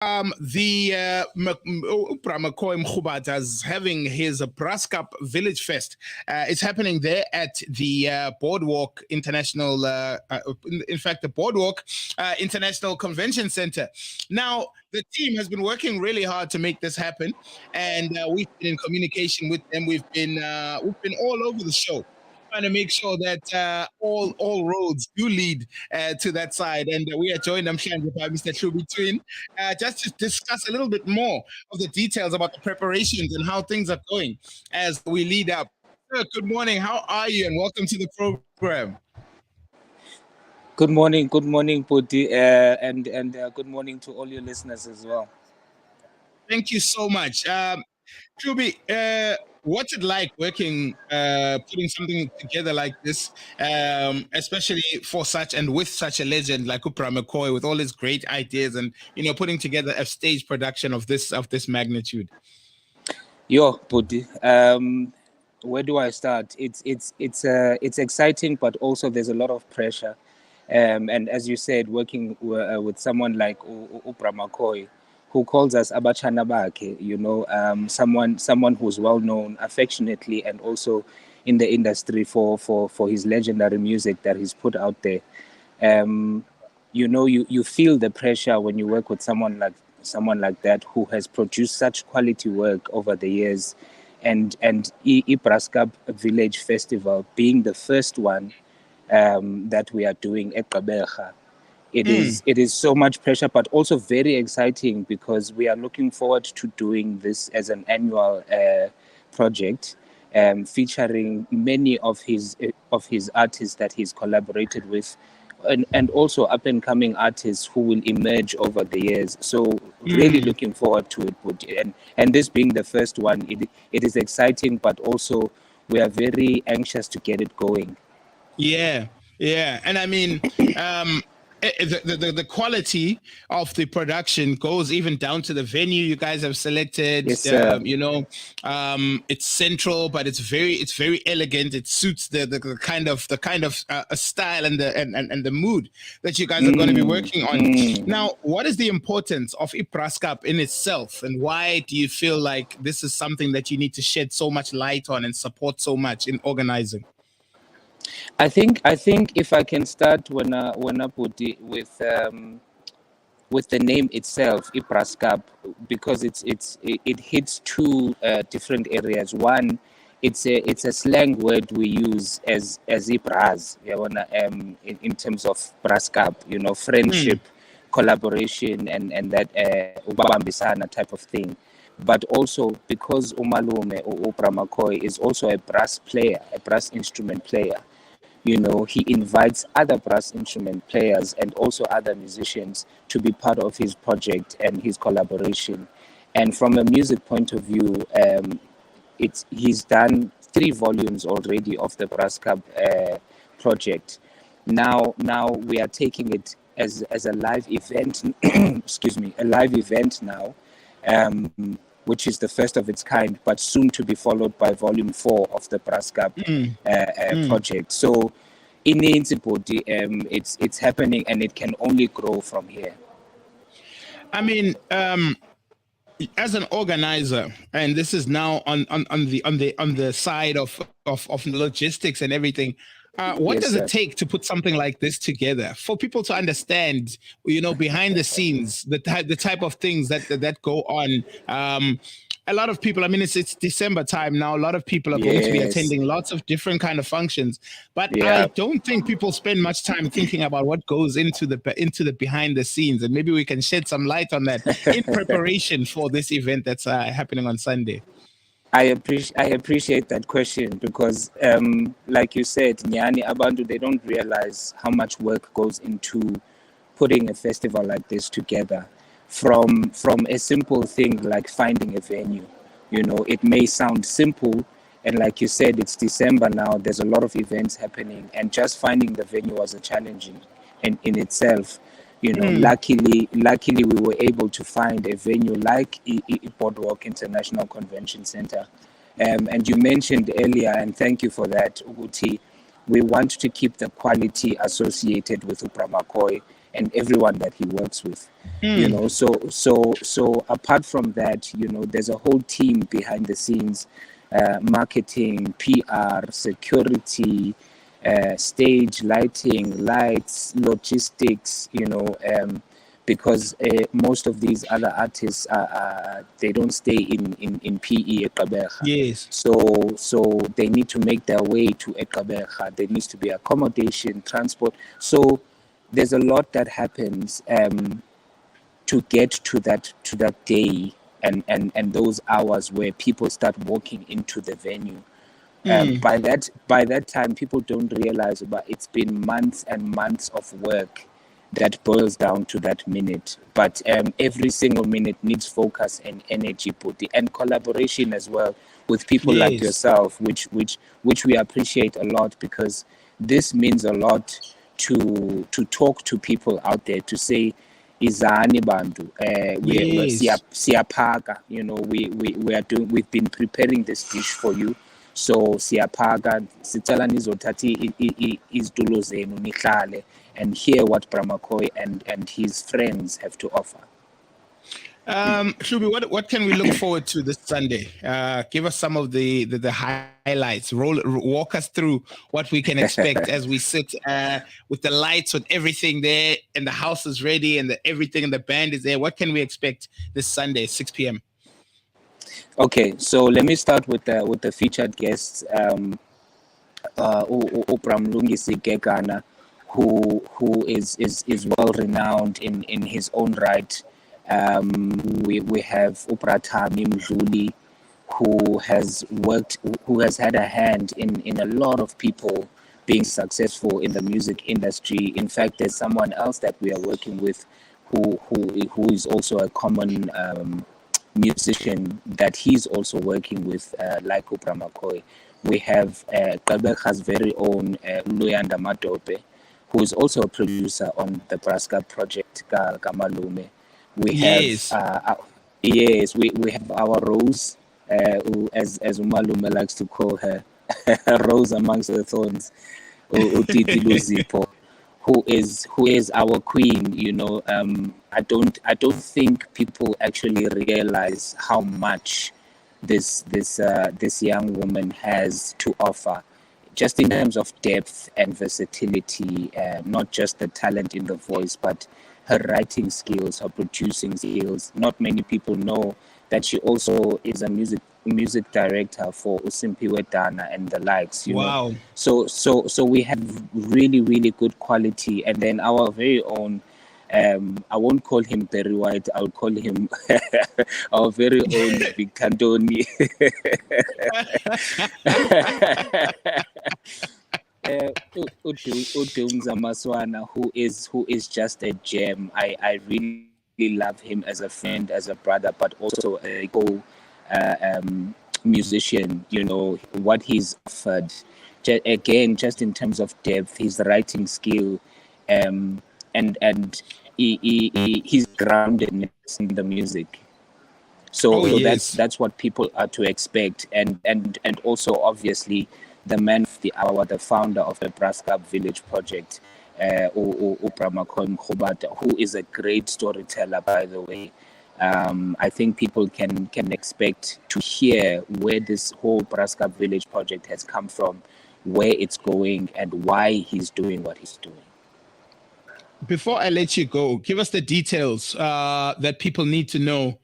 McCoy Mrubata is having his Brasskap Village Fest. It's happening there at the Boardwalk International, in fact, the Boardwalk International Convention Center. Now, the team has been working really hard to make this happen, and we've been in communication with them. We've been all over the show, trying to make sure that all roads do lead to that side. And we are joined, I'm sure, by Mr. Hlubi Twiin, just to discuss a little bit more of the details about the preparations and how things are going as we lead up. Sir, good morning. How are you? And welcome to the program. Good morning, Puti, and good morning to all your listeners as well. Thank you so much. Hlubi, what's it like working, putting something together like this, especially for such and with such a legend like McCoy, with all his great ideas, and putting together a stage production of this magnitude? Yo, Puti, where do I start? It's exciting, but also there's a lot of pressure. And as you said, working with someone like McCoy, who calls us Abachana Bakhe, someone who's well known affectionately and also in the industry for his legendary music that he's put out there. You feel the pressure when you work with someone like that who has produced such quality work over the years, and Brasskap Village Festival being the first one that we are doing at Gqeberha. It is so much pressure, but also very exciting because we are looking forward to doing this as an annual project, featuring many of his artists that he's collaborated with, and also up and coming artists who will emerge over the years. So really looking forward to it. And this being the first one, it is exciting, but also we are very anxious to get it going. Yeah. And I mean, the quality of the production goes even down to the venue you guys have selected. Yes, it's central, but it's very elegant. It suits the kind of style and the mood that you guys are going to be working on. Now, what is the importance of Brasskap in itself, and why do you feel like this is something that you need to shed so much light on and support so much in organizing? I think if I can start when I put it with the name itself, Brasskap, because it hits two different areas. One, it's a slang word we use as Ibras, in terms of Brasskap, friendship, collaboration, and that ubambisana type of thing. But also because Umalume or McCoy is also a brass player, a brass instrument player. He invites other brass instrument players and also other musicians to be part of his project and his collaboration. And from a music point of view, he's done 3 volumes already of the Brasskap project. Now we are taking it as a live event. Excuse me, a live event now. Which is the first of its kind, but soon to be followed by volume 4 of the Brasskap project. So in Insipoti, it's happening, and it can only grow from here. I mean, as an organizer, and this is now on the side of logistics and everything. What does it take to put something like this together for people to understand, behind the scenes, the type of things that go on? A lot of people, I mean, it's December time now. A lot of people are going to be attending lots of different kind of functions, but I don't think people spend much time thinking about what goes into the behind the scenes. And maybe we can shed some light on that in preparation for this event that's happening on Sunday. I appreciate that question because, like you said, Nyani Abantu, they don't realize how much work goes into putting a festival like this together. From a simple thing like finding a venue, it may sound simple, and like you said, it's December now. There's a lot of events happening, and just finding the venue was a challenge in itself. Luckily we were able to find a venue like Boardwalk International Convention Center. And you mentioned earlier, and thank you for that, Uguti, we want to keep the quality associated with McCoy and everyone that he works with. You know, so apart from that, you know, there's a whole team behind the scenes, marketing, PR, security, stage lighting, lights, logistics, you know, because most of these other artists they don't stay in PE at Gqeberha. Yes. So they need to make their way to Gqeberha. There needs to be accommodation, transport. So there's a lot that happens to get to that day and those hours where people start walking into the venue. By that time, people don't realize, but it's been months and months of work that boils down to that minute. But every single minute needs focus and energy, Puti, and collaboration as well with people like yourself, which we appreciate a lot, because this means a lot to talk to people out there, to say, izani bantu, siyaphaka, you know, we've been preparing this dish for you. So siyaphaka, sicela nizothatha izitulo zenu nihlale and hear what Brasskap and his friends have to offer. Hlubi, what can we look forward to this Sunday? Give us some of the highlights. Walk us through what we can expect as we sit with the lights, with everything there, and the house is ready, and everything, and the band is there. What can we expect this Sunday, 6 p.m.? Okay, so let me start with the featured guests. Mlungisi Gegana, who is well renowned in his own right. We have Upratami Mdluli, who has had a hand in a lot of people being successful in the music industry. In fact, there's someone else that we are working with who is also a common musician that he's also working with, like Brasskap. We have Gqeberha's very own Luyanda Madope, who is also a producer on the Brasskap project, Kamalume. We have we have our Rose, who, as Umalume likes to call her, Rose amongst the thorns, Utiti Luzipo, who is our queen. You know, I don't think people actually realize how much this young woman has to offer, just in terms of depth and versatility, not just the talent in the voice, but her writing skills, her producing skills. Not many people know that she also is a music director for Usimpiwe Dana and the likes, you know. So we have really, really good quality. And then our very own, I won't call him Barry White, I'll call him our very own Victor Ndoni. Udumza Maswana, who is just a gem. I really love him as a friend, as a brother, but also a musician. You know what he's offered. Again, just in terms of depth, his writing skill, and his groundedness in the music. So that's what people are to expect, and also obviously the man of the hour, the founder of the Brasskap Village Project, McCoy Mrubata, who is a great storyteller, by the way. I think people can expect to hear where this whole Brasskap Village Project has come from, where it's going, and why he's doing what he's doing. Before I let you go, give us the details that people need to know,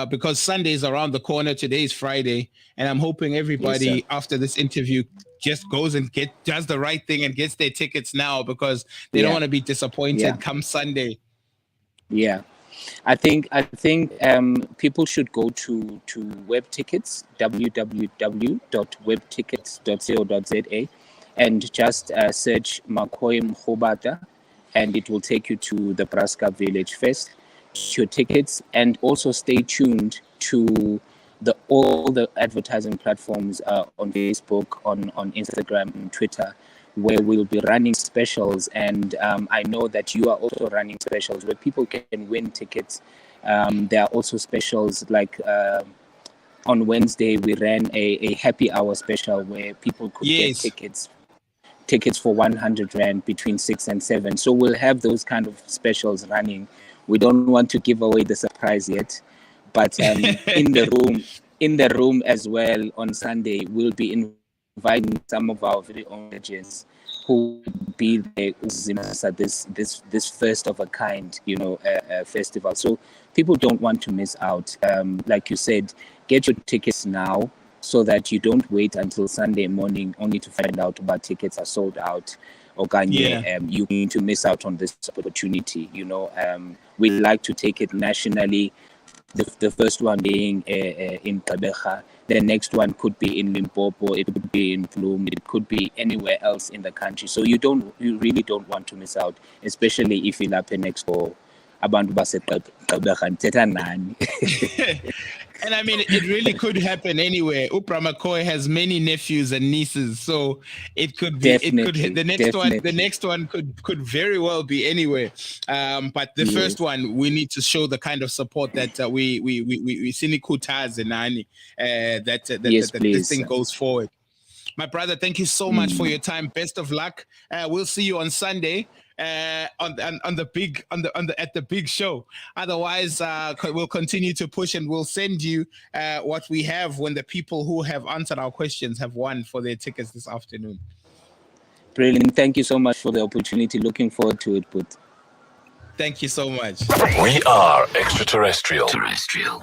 because Sunday is around the corner. Today is Friday, and I'm hoping everybody after this interview just goes and does the right thing and gets their tickets now, because they don't want to be disappointed come Sunday. Yeah, I think people should go to web tickets, www.webtickets.co.za, and just search McCoy Mrubata, and it will take you to the Brasskap Village Fest. Your tickets, and also stay tuned to all the advertising platforms on Facebook, on Instagram, and Twitter, where we'll be running specials. And I know that you are also running specials where people can win tickets. There are also specials like on Wednesday we ran a happy hour special where people could get tickets tickets for 100 Rand between 6 and 7. So we'll have those kind of specials running. We don't want to give away the surprise yet, but in the room as well on Sunday, we'll be inviting some of our very own legends who will be there at this first of a kind, festival. So people don't want to miss out. Like you said, get your tickets now so that you don't wait until Sunday morning only to find out about tickets are sold out. Or you need to miss out on this opportunity. We like to take it nationally. The first one being in Gqeberha. The next one could be in Limpopo. It could be in Bloem. It could be anywhere else in the country. So you really don't want to miss out, especially if you're up next for abantu baseGqeberha ndithetha nani. And I mean, it really could happen anywhere. McCoy has many nephews and nieces, so it could be. The next one could very well be anywhere. But the first one, we need to show the kind of support that we sinikuthaze nani that this thing goes forward. My brother, thank you so much for your time. Best of luck. We'll see you on Sunday. At the big show. Otherwise, we'll continue to push and we'll send you what we have when the people who have answered our questions have won for their tickets this afternoon. Brilliant. Thank you so much for the opportunity. Looking forward to it, Put. Thank you so much. We are extraterrestrial.